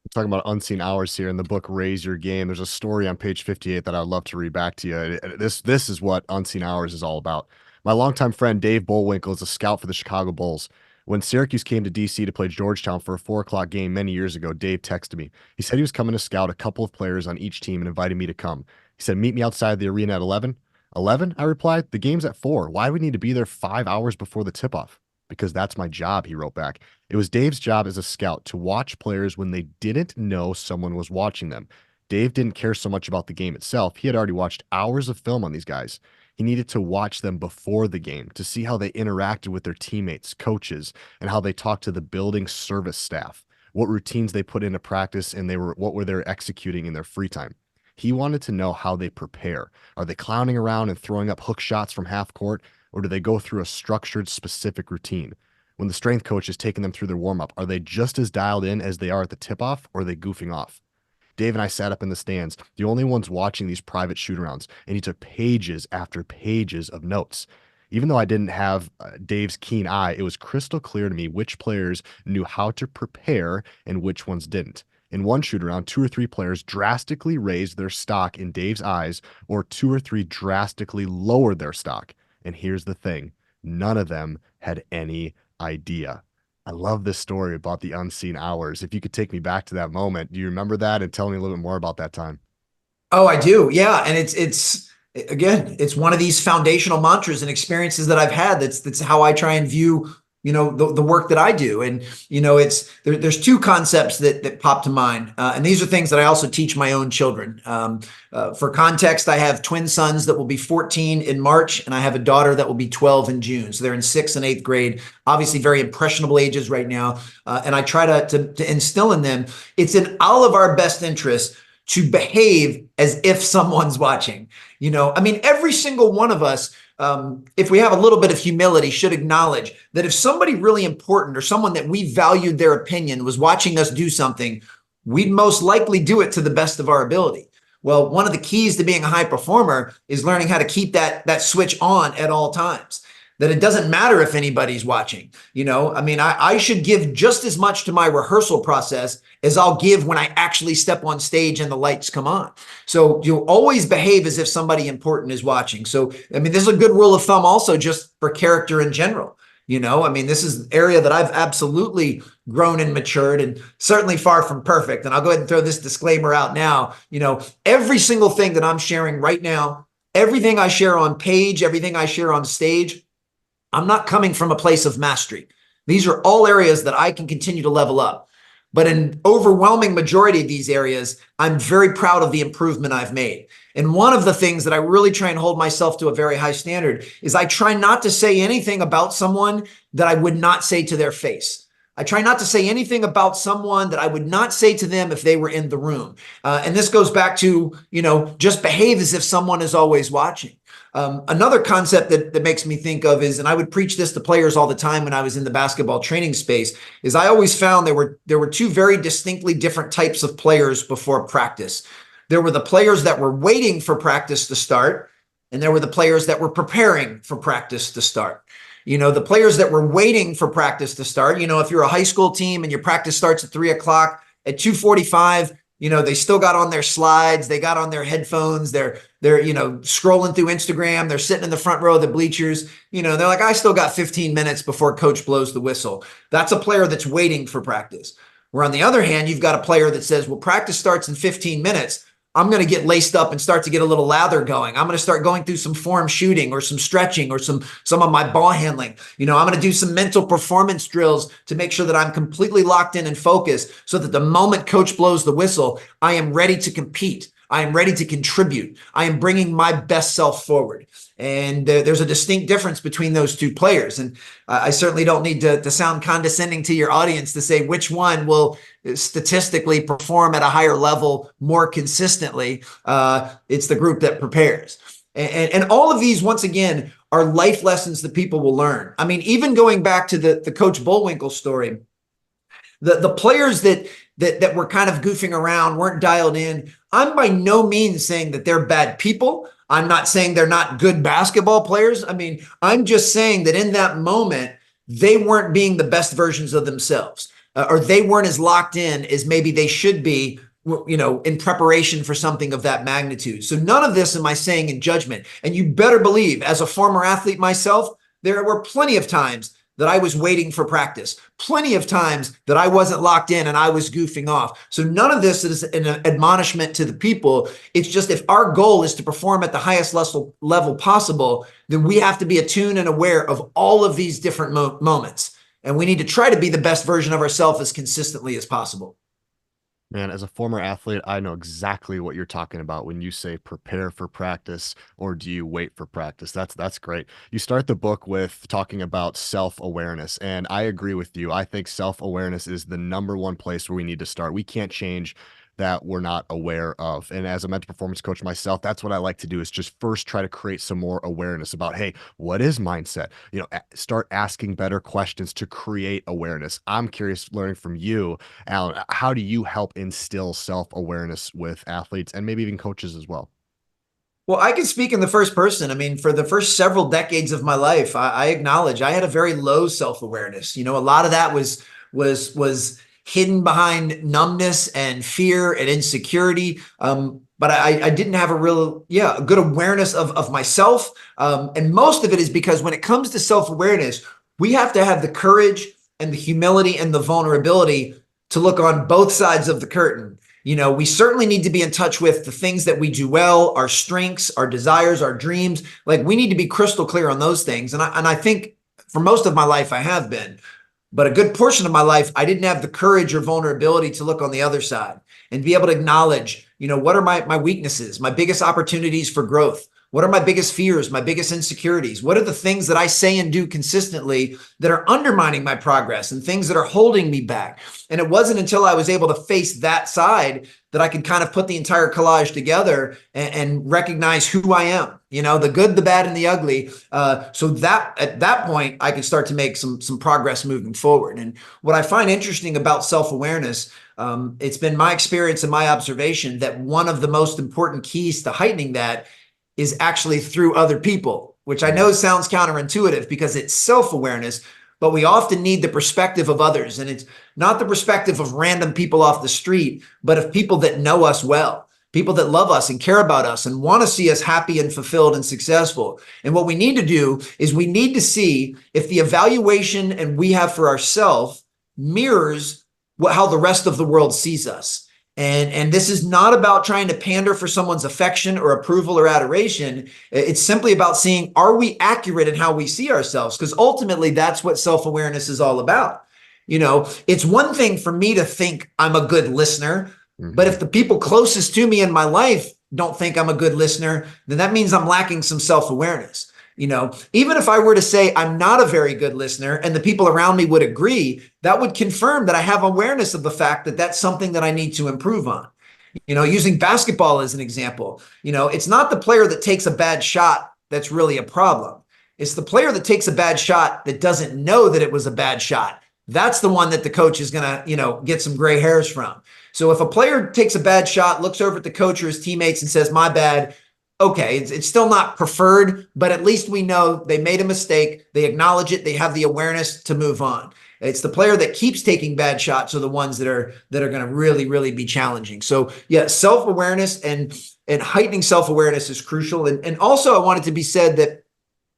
[SPEAKER 1] We're talking about unseen hours here in the book, Raise Your Game. There's a story on page 58 that I'd love to read back to you. This is what unseen hours is all about. My longtime friend, Dave Bullwinkle, is a scout for the Chicago Bulls. When Syracuse came to DC to play Georgetown for a 4 o'clock game many years ago, Dave texted me. He said he was coming to scout a couple of players on each team and invited me to come. He said, meet me outside the arena at 11. 11? I replied, the game's at 4. Why do we need to be there 5 hours before the tip off? Because that's my job, he wrote back. It was Dave's job as a scout to watch players when they didn't know someone was watching them. Dave didn't care so much about the game itself. He had already watched hours of film on these guys. He needed to watch them before the game to see how they interacted with their teammates, coaches, and how they talked to the building service staff, what routines they put into practice, and what were they executing in their free time. He wanted to know how they prepare. Are they clowning around and throwing up hook shots from half court, or do they go through a structured, specific routine? When the strength coach is taking them through their warm up, are they just as dialed in as they are at the tip off, or are they goofing off? Dave and I sat up in the stands, the only ones watching these private shoot-arounds, and he took pages after pages of notes. Even though I didn't have Dave's keen eye, it was crystal clear to me which players knew how to prepare and which ones didn't. In one shoot-around, 2 or 3 players drastically raised their stock in Dave's eyes, or 2 or 3 drastically lowered their stock. And here's the thing, none of them had any idea. I love this story about the unseen hours. If you could take me back to that moment, do you remember that and tell me a little bit more about that time?
[SPEAKER 2] Oh, I do. Yeah. And it's again, it's one of these foundational mantras and experiences that I've had. That's how I try and view, the work that I do. And, there's 2 concepts that pop to mind. And these are things that I also teach my own children. For context, I have twin sons that will be 14 in March, and I have a daughter that will be 12 in June. So they're in 6th and 8th grade, obviously very impressionable ages right now. And I try to instill in them, it's in all of our best interests to behave as if someone's watching. Every single one of us, if we have a little bit of humility, should acknowledge that if somebody really important or someone that we valued their opinion was watching us do something, we'd most likely do it to the best of our ability. Well, one of the keys to being a high performer is learning how to keep that switch on at all times. That it doesn't matter if anybody's watching. I should give just as much to my rehearsal process as I'll give when I actually step on stage and the lights come on. So you'll always behave as if somebody important is watching. So, this is a good rule of thumb also just for character in general. This is an area that I've absolutely grown and matured, and certainly far from perfect. And I'll go ahead and throw this disclaimer out now. Every single thing that I'm sharing right now, everything I share on page, everything I share on stage, I'm not coming from a place of mastery. These are all areas that I can continue to level up. But in overwhelming majority of these areas, I'm very proud of the improvement I've made. And one of the things that I really try and hold myself to a very high standard is I try not to say anything about someone that I would not say to their face. I try not to say anything about someone that I would not say to them if they were in the room. And this goes back to, just behave as if someone is always watching. Another concept that makes me think of is, and I would preach this to players all the time when I was in the basketball training space, is I always found there were 2 very distinctly different types of players before practice. There were the players that were waiting for practice to start, and there were the players that were preparing for practice to start. The players that were waiting for practice to start, if you're a high school team and your practice starts at 3 o'clock, at 2:45, they still got on their slides, they got on their headphones, they're scrolling through Instagram, they're sitting in the front row of the bleachers, they're like, I still got 15 minutes before coach blows the whistle. That's a player that's waiting for practice. Where on the other hand, you've got a player that says, well, practice starts in 15 minutes. I'm going to get laced up and start to get a little lather going. I'm going to start going through some form shooting or some stretching or some of my ball handling. I'm going to do some mental performance drills to make sure that I'm completely locked in and focused so that the moment coach blows the whistle, I am ready to compete. I am ready to contribute. I am bringing my best self forward. And there's a distinct difference between those 2 players. And I certainly don't need to sound condescending to your audience to say which one will statistically perform at a higher level more consistently. It's the group that prepares. And all of these, once again, are life lessons that people will learn. Even going back to the Coach Bullwinkle story, the players that were kind of goofing around, weren't dialed in, I'm by no means saying that they're bad people. I'm not saying they're not good basketball players. I'm just saying that in that moment, they weren't being the best versions of themselves, or they weren't as locked in as maybe they should be, in preparation for something of that magnitude. So none of this am I saying in judgment. And you better believe, as a former athlete myself, there were plenty of times that I was waiting for practice, plenty of times that I wasn't locked in and I was goofing off. So none of this is an admonishment to the people. It's just, if our goal is to perform at the highest level possible, then we have to be attuned and aware of all of these different moments. And we need to try to be the best version of ourselves as consistently as possible.
[SPEAKER 1] Man, as a former athlete, I know exactly what you're talking about when you say prepare for practice or do you wait for practice. That's great. You start the book with talking about self-awareness, and I agree with you. I think self-awareness is the number one place where we need to start. We can't change that we're not aware of. And as a mental performance coach myself, that's what I like to do, is just first try to create some more awareness about, hey, what is mindset? Start asking better questions to create awareness. I'm curious, learning from you, Alan, how do you help instill self-awareness with athletes and maybe even coaches as well?
[SPEAKER 2] Well, I can speak in the first person. I mean, for the first several decades of my life, I acknowledge I had a very low self-awareness. A lot of that was hidden behind numbness and fear and insecurity. But I didn't have a good awareness of myself. And most of it is because when it comes to self-awareness, we have to have the courage and the humility and the vulnerability to look on both sides of the curtain. We certainly need to be in touch with the things that we do well, our strengths, our desires, our dreams. Like, we need to be crystal clear on those things. And I think for most of my life, I have been. But a good portion of my life, I didn't have the courage or vulnerability to look on the other side and be able to acknowledge, what are my weaknesses, my biggest opportunities for growth? What are my biggest fears, my biggest insecurities? What are the things that I say and do consistently that are undermining my progress and things that are holding me back? And it wasn't until I was able to face that side that I could kind of put the entire collage together and recognize who I am, the good, the bad, and the ugly. So that at that point, I could start to make some progress moving forward. And what I find interesting about self-awareness, it's been my experience and my observation that one of the most important keys to heightening that is actually through other people, which I know sounds counterintuitive because it's self-awareness, but we often need the perspective of others. And it's not the perspective of random people off the street, but of people that know us well, people that love us and care about us and want to see us happy and fulfilled and successful. And what we need to do is we need to see if the evaluation and we have for ourselves mirrors how the rest of the world sees us. And this is not about trying to pander for someone's affection or approval or adoration. It's simply about seeing, are we accurate in how we see ourselves? Because ultimately, that's what self-awareness is all about. It's one thing for me to think I'm a good listener, but if the people closest to me in my life don't think I'm a good listener, then that means I'm lacking some self-awareness. Even if I were to say I'm not a very good listener and the people around me would agree, that would confirm that I have awareness of the fact that that's something that I need to improve on. Using basketball as an example, it's not the player that takes a bad shot that's really a problem. It's the player that takes a bad shot that doesn't know that it was a bad shot. That's the one that the coach is going to, get some gray hairs from. So if a player takes a bad shot, looks over at the coach or his teammates and says, "My bad," okay, it's still not preferred, but at least we know they made a mistake. They acknowledge it. They have the awareness to move on. It's the player that keeps taking bad shots are the ones that are going to really, really be challenging. So yeah, self-awareness and heightening self-awareness is crucial. And also, I want it to be said that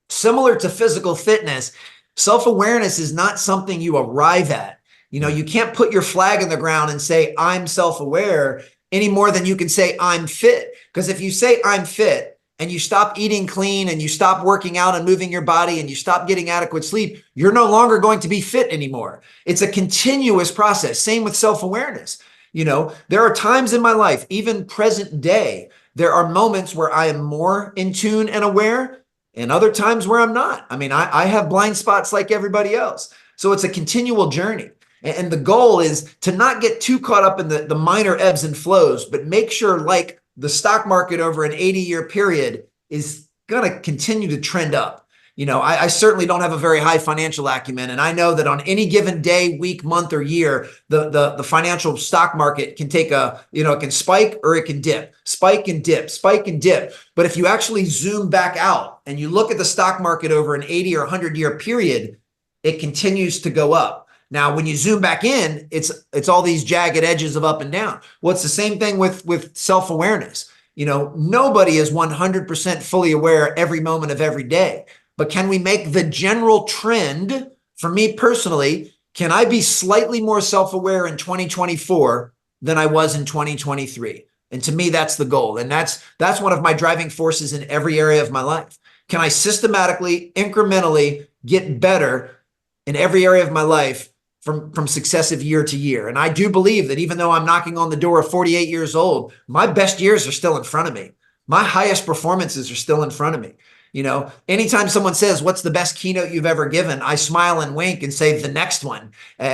[SPEAKER 2] similar to physical fitness, self-awareness is not something you arrive at. You can't put your flag in the ground and say, "I'm self-aware," any more than you can say, "I'm fit." Because if you say "I'm fit" and you stop eating clean and you stop working out and moving your body and you stop getting adequate sleep, you're no longer going to be fit anymore. It's a continuous process. Same with self-awareness. There are times in my life, even present day, there are moments where I am more in tune and aware, and other times where I'm not. I mean, I have blind spots like everybody else. So it's a continual journey. And the goal is to not get too caught up in the minor ebbs and flows, but make sure, like the stock market over an 80-year period is going to continue to trend up. I certainly don't have a very high financial acumen. And I know that on any given day, week, month, or year, the financial stock market can take it can spike or it can dip, spike and dip, spike and dip. But if you actually zoom back out and you look at the stock market over an 80 or 100-year period, it continues to go up. Now, when you zoom back in, it's all these jagged edges of up and down. Well, it's the same thing with self-awareness. Nobody is 100% fully aware every moment of every day. But can we make the general trend for me personally, can I be slightly more self-aware in 2024 than I was in 2023? And to me, that's the goal. And that's one of my driving forces in every area of my life. Can I systematically, incrementally get better in every area of my life from successive year to year? And I do believe that even though I'm knocking on the door of 48 years old, my best years are still in front of me. My highest performances are still in front of me. You know, anytime someone says, what's the best keynote you've ever given? I smile and wink and say the next one.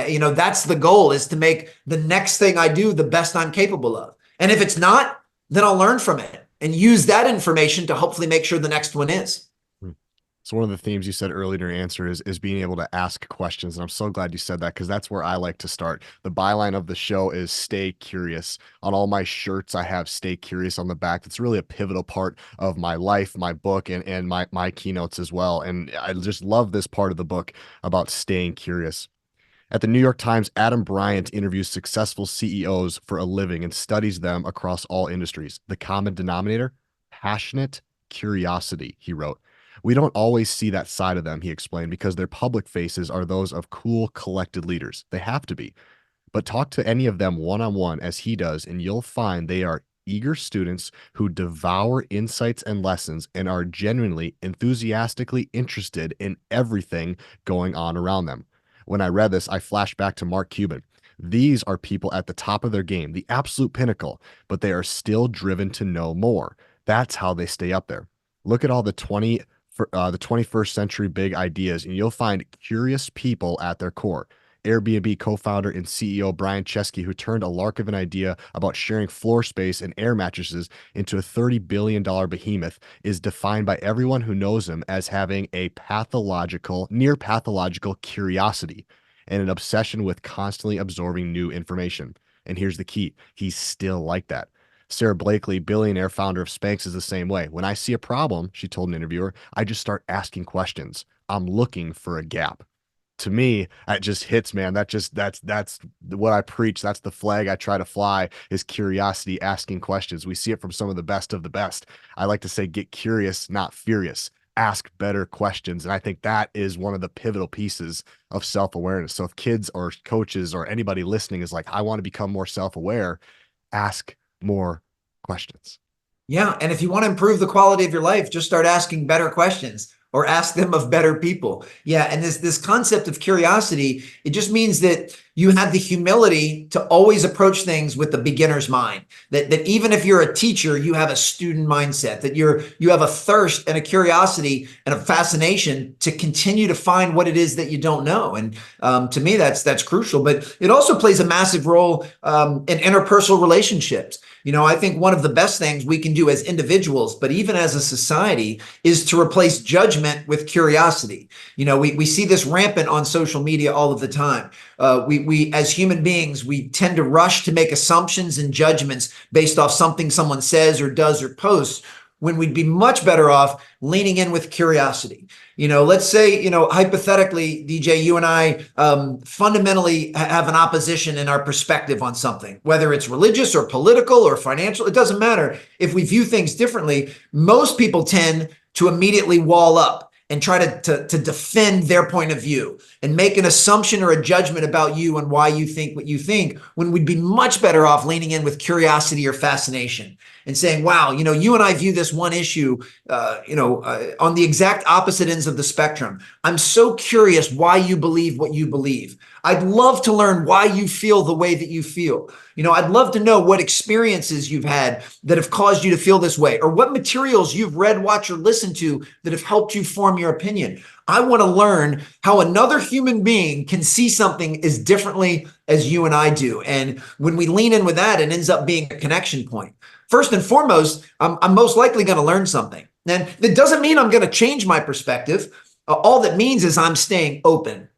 [SPEAKER 2] You know, that's the goal, is to make the next thing I do the best I'm capable of. And if it's not, then I'll learn from it and use that information to hopefully make sure the next one is.
[SPEAKER 1] So one of the themes you said earlier in your answer is being able to ask questions. And I'm so glad you said that, because that's where I like to start. The byline of the show is stay curious. On all my shirts, I have stay curious on the back. It's really a pivotal part of my life, my book, and my keynotes as well. And I just love this part of the book about staying curious. At the New York Times, Adam Bryant interviews successful CEOs for a living and studies them across all industries. The common denominator? Passionate curiosity, he wrote. We don't always see that side of them, he explained, because their public faces are those of cool, collected leaders. They have to be. But talk to any of them one-on-one, as he does, and you'll find they are eager students who devour insights and lessons and are genuinely, enthusiastically interested in everything going on around them. When I read this, I flashed back to Mark Cuban. These are people at the top of their game, the absolute pinnacle, but they are still driven to know more. That's how they stay up there. Look at all the 21st century big ideas, and you'll find curious people at their core. Airbnb co-founder and CEO Brian Chesky, who turned a lark of an idea about sharing floor space and air mattresses into a $30 billion behemoth, is defined by everyone who knows him as having a near pathological curiosity and an obsession with constantly absorbing new information. And here's the key: he's still like that. Sarah Blakely, billionaire founder of Spanx, is the same way. When I see a problem, she told an interviewer, I just start asking questions. I'm looking for a gap. To me, that just hits, man. That's what I preach. That's the flag I try to fly, is curiosity, asking questions. We see it from some of the best. I like to say, get curious, not furious. Ask better questions. And I think that is one of the pivotal pieces of self-awareness. So if kids or coaches or anybody listening is like, I want to become more self-aware, ask more questions.
[SPEAKER 2] Yeah. And if you want to improve the quality of your life, just start asking better questions, or ask them of better people. Yeah. And this concept of curiosity, it just means that you have the humility to always approach things with the beginner's mind. That even if you're a teacher, you have a student mindset, that you have a thirst and a curiosity and a fascination to continue to find what it is that you don't know. And to me, that's crucial. But it also plays a massive role in interpersonal relationships. You know, I think one of the best things we can do as individuals, but even as a society, is to replace judgment with curiosity. You know, we see this rampant on social media all of the time. We as human beings, we tend to rush to make assumptions and judgments based off something someone says or does or posts, when we'd be much better off leaning in with curiosity. You know, let's say, you know, hypothetically, DJ, you and I fundamentally have an opposition in our perspective on something, whether it's religious or political or financial, it doesn't matter. If we view things differently, most people tend to immediately wall up and try to defend their point of view and make an assumption or a judgment about you and why you think what you think, when we'd be much better off leaning in with curiosity or fascination and saying, wow, you know, you and I view this one issue, on the exact opposite ends of the spectrum. I'm so curious why you believe what you believe. I'd love to learn why you feel the way that you feel. You know, I'd love to know what experiences you've had that have caused you to feel this way, or what materials you've read, watched, or listened to that have helped you form your opinion. I want to learn how another human being can see something as differently as you and I do. And when we lean in with that, it ends up being a connection point. First and foremost, I'm most likely going to learn something. And that doesn't mean I'm going to change my perspective. All that means is I'm staying open.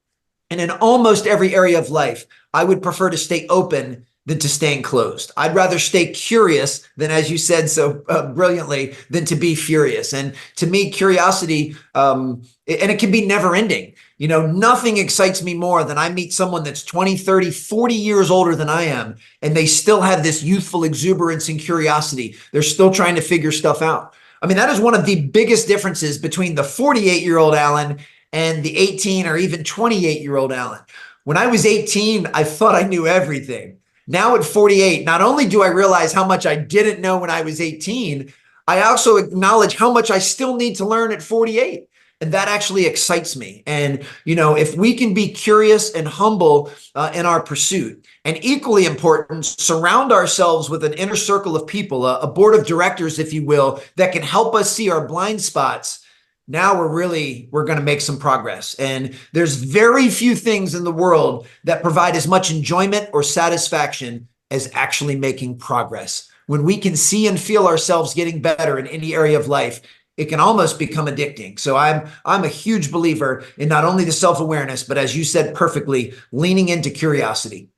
[SPEAKER 2] And in almost every area of life, I would prefer to stay open than to staying closed. I'd rather stay curious than, as you said so brilliantly, than to be furious. And to me, curiosity, and it can be never ending. You know, nothing excites me more than I meet someone that's 20, 30, 40 years older than I am, and they still have this youthful exuberance and curiosity. They're still trying to figure stuff out. I mean, that is one of the biggest differences between the 48-year-old Alan and the 18 or even 28-year-old Alan. When I was 18, I thought I knew everything. Now at 48, not only do I realize how much I didn't know when I was 18, I also acknowledge how much I still need to learn at 48. And that actually excites me. And, if we can be curious and humble in our pursuit, and equally important, surround ourselves with an inner circle of people, a board of directors, if you will, that can help us see our blind spots. Now we're going to make some progress. And there's very few things in the world that provide as much enjoyment or satisfaction as actually making progress. When we can see and feel ourselves getting better in any area of life, it can almost become addicting. So I'm a huge believer in not only the self-awareness, but as you said perfectly, leaning into curiosity.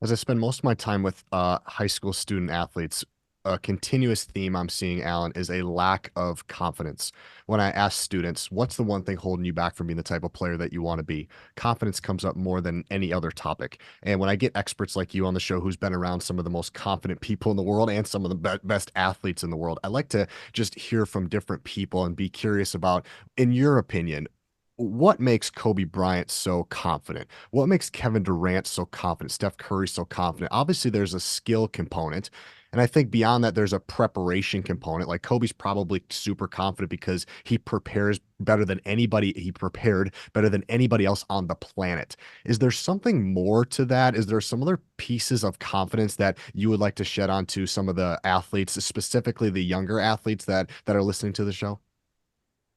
[SPEAKER 1] As I spend most of my time with high school student athletes, a continuous theme I'm seeing, Alan, is a lack of confidence. When I ask students, what's the one thing holding you back from being the type of player that you want to be? Confidence comes up more than any other topic. And when I get experts like you on the show who's been around some of the most confident people in the world and some of the best athletes in the world, I like to just hear from different people and be curious about, in your opinion, what makes Kobe Bryant so confident? What makes Kevin Durant so confident? Steph Curry so confident? Obviously, there's a skill component. And I think beyond that, there's a preparation component. Like Kobe's probably super confident because he prepares better than anybody. He prepared better than anybody else on the planet. Is there something more to that? Is there some other pieces of confidence that you would like to shed onto some of the athletes, specifically the younger athletes that are listening to the show?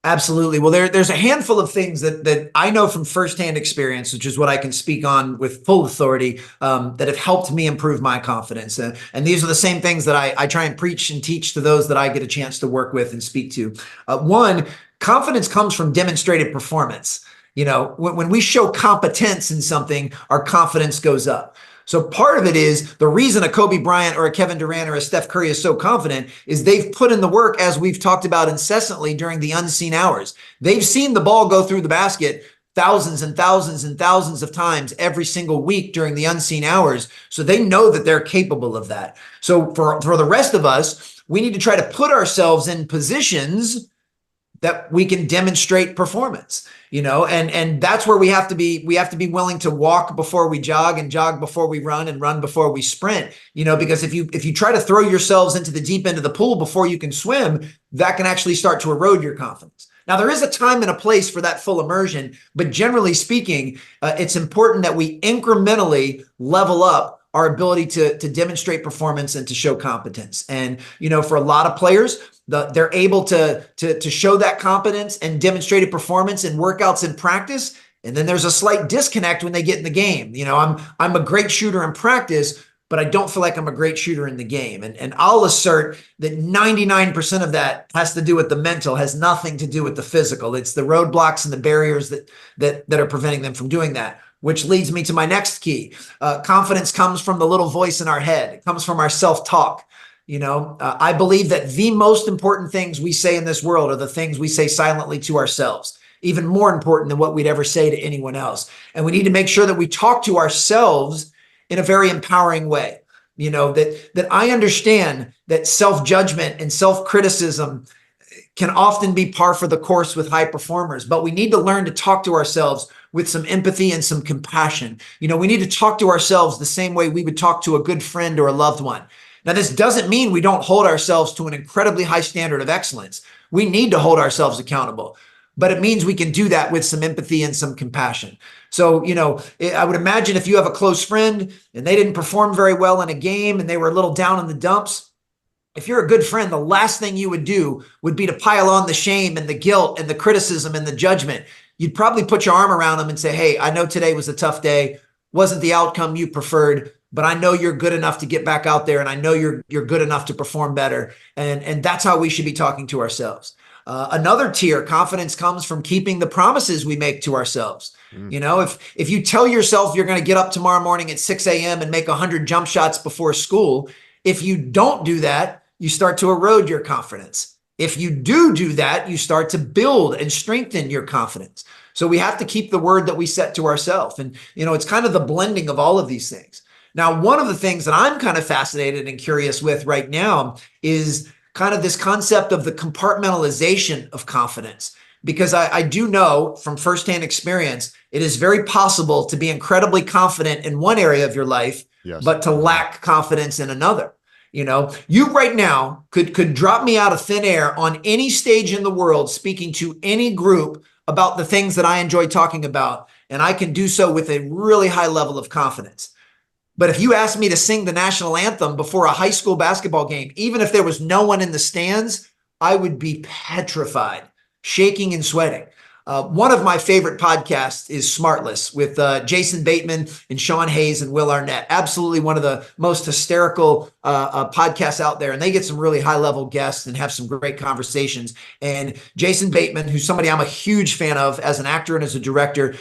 [SPEAKER 2] Absolutely. Well, there's a handful of things that I know from firsthand experience, which is what I can speak on with full authority, that have helped me improve my confidence. And these are the same things that I try and preach and teach to those that I get a chance to work with and speak to. One, confidence comes from demonstrated performance. When we show competence in something, our confidence goes up. So part of it is the reason a Kobe Bryant or a Kevin Durant or a Steph Curry is so confident is they've put in the work, as we've talked about incessantly during the unseen hours. They've seen the ball go through the basket thousands and thousands and thousands of times every single week during the unseen hours. So they know that they're capable of that. So for the rest of us, we need to try to put ourselves in positions that we can demonstrate performance, and that's where we have to be willing to walk before we jog and jog before we run and run before we sprint, because if you try to throw yourselves into the deep end of the pool before you can swim, that can actually start to erode your confidence. Now, there is a time and a place for that full immersion, but generally speaking, it's important that we incrementally level up our ability to demonstrate performance and to show competence. And, for a lot of players, they're able to show that competence and demonstrated performance in workouts and practice. And then there's a slight disconnect when they get in the game. I'm a great shooter in practice, but I don't feel like I'm a great shooter in the game. And I'll assert that 99% of that has to do with the mental, has nothing to do with the physical. It's the roadblocks and the barriers that are preventing them from doing that. Which leads me to my next key. Confidence comes from the little voice in our head. It comes from our self-talk. I believe that the most important things we say in this world are the things we say silently to ourselves, even more important than what we'd ever say to anyone else. And we need to make sure that we talk to ourselves in a very empowering way. That I understand that self-judgment and self-criticism can often be par for the course with high performers, but we need to learn to talk to ourselves with some empathy and some compassion. We need to talk to ourselves the same way we would talk to a good friend or a loved one. Now, this doesn't mean we don't hold ourselves to an incredibly high standard of excellence. We need to hold ourselves accountable, but it means we can do that with some empathy and some compassion. So, I would imagine if you have a close friend and they didn't perform very well in a game and they were a little down in the dumps, if you're a good friend, the last thing you would do would be to pile on the shame and the guilt and the criticism and the judgment. You'd probably put your arm around them and say, hey, I know today was a tough day, wasn't the outcome you preferred, but I know you're good enough to get back out there, and I know you're good enough to perform better. And that's how we should be talking to ourselves. Another tier, confidence comes from keeping the promises we make to ourselves. If you tell yourself you're going to get up tomorrow morning at 6 a.m. and make 100 jump shots before school, if you don't do that, you start to erode your confidence. If you do that, you start to build and strengthen your confidence. So we have to keep the word that we set to ourselves. And, it's kind of the blending of all of these things. Now, one of the things that I'm kind of fascinated and curious with right now is kind of this concept of the compartmentalization of confidence. because I do know from firsthand experience, it is very possible to be incredibly confident in one area of your life,
[SPEAKER 1] Yes.
[SPEAKER 2] but to lack confidence in another. You right now could drop me out of thin air on any stage in the world, speaking to any group about the things that I enjoy talking about, and I can do so with a really high level of confidence. But if you asked me to sing the national anthem before a high school basketball game, even if there was no one in the stands, I would be petrified, shaking and sweating. One of my favorite podcasts is Smartless with Jason Bateman and Sean Hayes and Will Arnett. Absolutely one of the most hysterical podcasts out there. And they get some really high level guests and have some great conversations. And Jason Bateman, who's somebody I'm a huge fan of as an actor and as a director,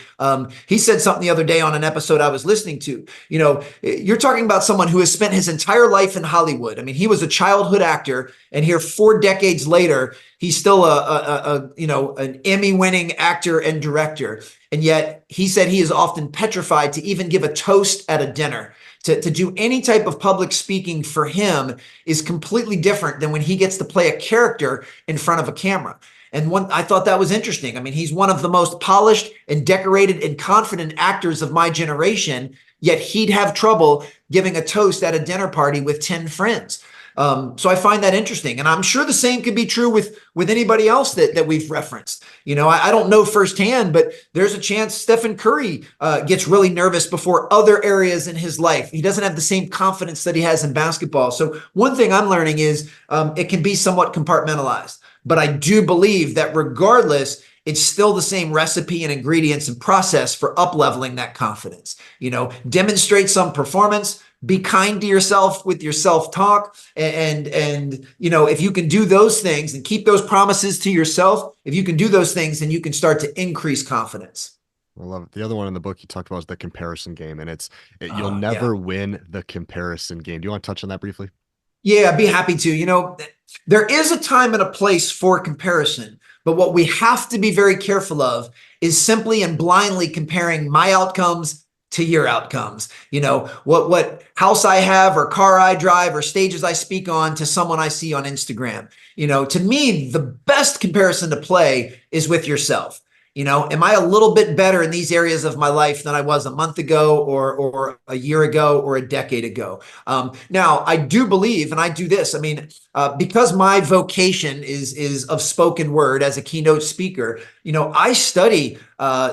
[SPEAKER 2] he said something the other day on an episode I was listening to. You're talking about someone who has spent his entire life in Hollywood. I mean, he was a childhood actor, and here 4 decades later, he's still an Emmy-winning actor and director. And yet he said he is often petrified to even give a toast at a dinner. To do any type of public speaking for him is completely different than when he gets to play a character in front of a camera. And I thought that was interesting. I mean, he's one of the most polished and decorated and confident actors of my generation, yet he'd have trouble giving a toast at a dinner party with 10 friends. So I find that interesting. And I'm sure the same could be true with anybody else that we've referenced. I don't know firsthand, but there's a chance Stephen Curry gets really nervous before other areas in his life. He doesn't have the same confidence that he has in basketball. So one thing I'm learning is it can be somewhat compartmentalized. But I do believe that regardless, it's still the same recipe and ingredients and process for up-leveling that confidence. Demonstrate some performance, be kind to yourself with your self-talk. And if you can do those things and keep those promises to yourself, if you can do those things, then you can start to increase confidence.
[SPEAKER 1] I love it. The other one in the book you talked about is the comparison game, and you'll never win the comparison game. Do you want to touch on that briefly?
[SPEAKER 2] Yeah, I'd be happy to. There is a time and a place for comparison, but what we have to be very careful of is simply and blindly comparing my outcomes to your outcomes. What house I have or car I drive or stages I speak on to someone I see on Instagram. To me, the best comparison to play is with yourself. Am I a little bit better in these areas of my life than I was a month ago or a year ago or a decade ago? Now, I do believe, and I do this, because my vocation is of spoken word as a keynote speaker, I study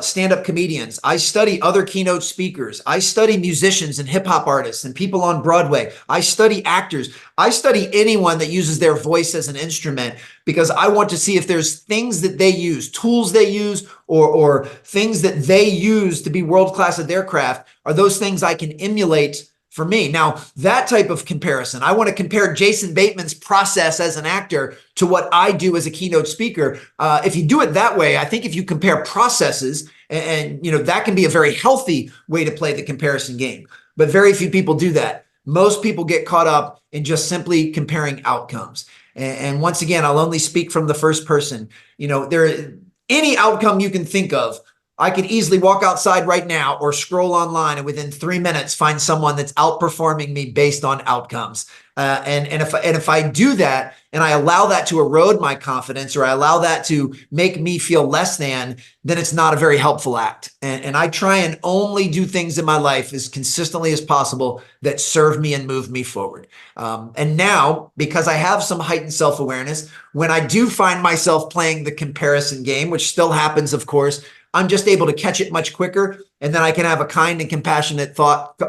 [SPEAKER 2] stand-up comedians. I study other keynote speakers. I study musicians and hip hop artists and people on Broadway. I study actors. I study anyone that uses their voice as an instrument because I want to see if there's things that they use, tools they use, or things that they use to be world-class at their craft. Are those things I can emulate for me? Now, that type of comparison, I want to compare Jason Bateman's process as an actor to what I do as a keynote speaker. If you do it that way, I think if you compare processes, and that can be a very healthy way to play the comparison game. But very few people do that. Most people get caught up in just simply comparing outcomes. And once again, I'll only speak from the first person. Any outcome you can think of, I could easily walk outside right now or scroll online and within 3 minutes find someone that's outperforming me based on outcomes. And if I do that and I allow that to erode my confidence or I allow that to make me feel less than, then it's not a very helpful act. And I try and only do things in my life as consistently as possible that serve me and move me forward. And now, because I have some heightened self-awareness, when I do find myself playing the comparison game, which still happens, of course, I'm just able to catch it much quicker. And then I can have a kind and compassionate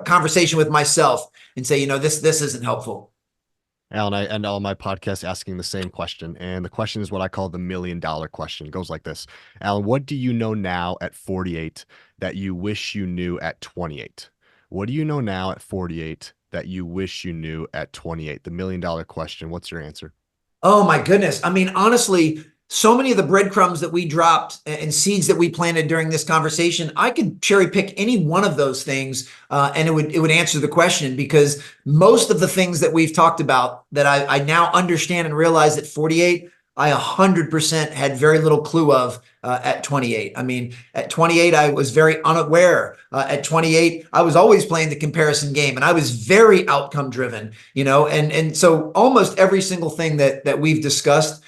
[SPEAKER 2] conversation with myself and say, this isn't helpful.
[SPEAKER 1] Alan, I end all my podcasts asking the same question. And the question is what I call the $1 million question. It goes like this. Alan, what do you know now at 48 that you wish you knew at 28? What do you know now at 48 that you wish you knew at 28? The $1 million question. What's your answer?
[SPEAKER 2] Oh my goodness. Honestly, so many of the breadcrumbs that we dropped and seeds that we planted during this conversation, I could cherry pick any one of those things and it would answer the question, because most of the things that we've talked about that I now understand and realize at 48, I 100% had very little clue of at 28. At 28, I was very unaware. At 28, I was always playing the comparison game and I was very outcome driven, and so almost every single thing that we've discussed,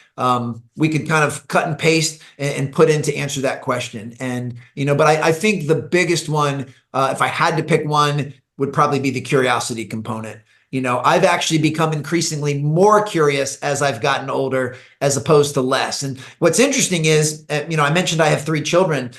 [SPEAKER 2] we could kind of cut and paste and put in to answer that question. And, but I think the biggest one, if I had to pick one, would probably be the curiosity component. I've actually become increasingly more curious as I've gotten older, as opposed to less. And what's interesting is, I mentioned I have 3 children.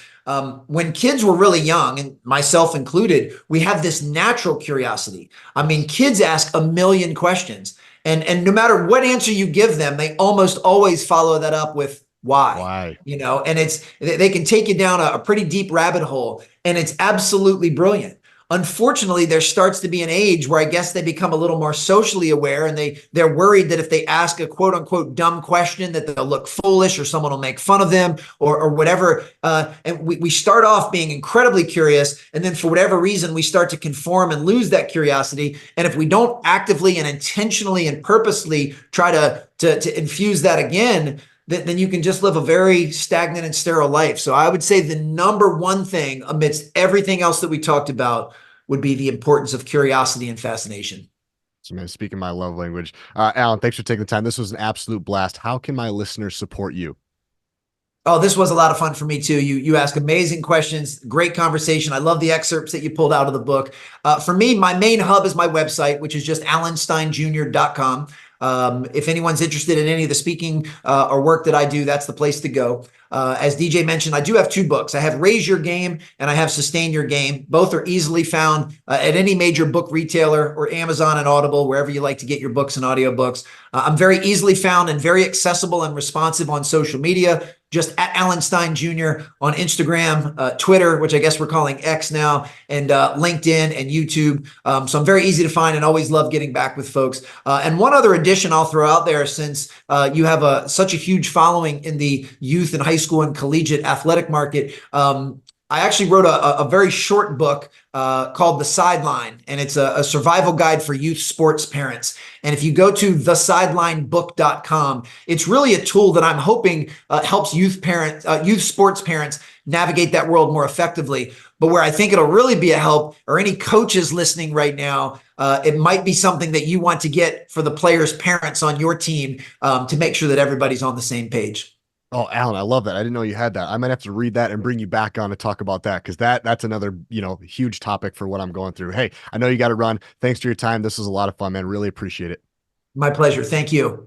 [SPEAKER 2] When kids were really young, and myself included, we have this natural curiosity. I mean, kids ask a million questions, and no matter what answer you give them, they almost always follow that up with why.
[SPEAKER 1] Why?
[SPEAKER 2] And they can take you down a pretty deep rabbit hole, and it's absolutely brilliant. Unfortunately, there starts to be an age where I guess they become a little more socially aware, and they're worried that if they ask a quote unquote dumb question, that they'll look foolish or someone will make fun of them or whatever. And we start off being incredibly curious, and then for whatever reason, we start to conform and lose that curiosity. And if we don't actively and intentionally and purposely try to infuse that again, then you can just live a very stagnant and sterile life. So I would say the number one thing amidst everything else that we talked about would be the importance of curiosity and fascination.
[SPEAKER 1] So, man, speaking my love language, Alan, thanks for taking the time. This was an absolute blast. How can my listeners support you?
[SPEAKER 2] Oh, this was a lot of fun for me too. You ask amazing questions, great conversation. I love the excerpts that you pulled out of the book. For me, my main hub is my website, which is just alansteinjr.com. If anyone's interested in any of the speaking or work that I do, that's the place to go. As DJ mentioned, I do have 2 books. I have Raise Your Game and I have Sustain Your Game. Both are easily found at any major book retailer or Amazon and Audible, wherever you like to get your books and audiobooks. I'm very easily found and very accessible and responsive on social media. Just at Alan Stein Jr. on Instagram, Twitter, which I guess we're calling X now, and LinkedIn and YouTube. So I'm very easy to find and always love getting back with folks. And one other addition I'll throw out there, since you have such a huge following in the youth and high school and collegiate athletic market. I actually wrote a very short book called The Sideline, and it's a survival guide for youth sports parents. And if you go to thesidelinebook.com, it's really a tool that I'm hoping helps youth sports parents navigate that world more effectively. But where I think it'll really be a help, or any coaches listening right now, it might be something that you want to get for the players' parents on your team to make sure that everybody's on the same page.
[SPEAKER 1] Oh, Alan, I love that. I didn't know you had that. I might have to read that and bring you back on to talk about that, because that's another, huge topic for what I'm going through. Hey, I know you got to run. Thanks for your time. This was a lot of fun, man. Really appreciate it.
[SPEAKER 2] My pleasure. Thank you.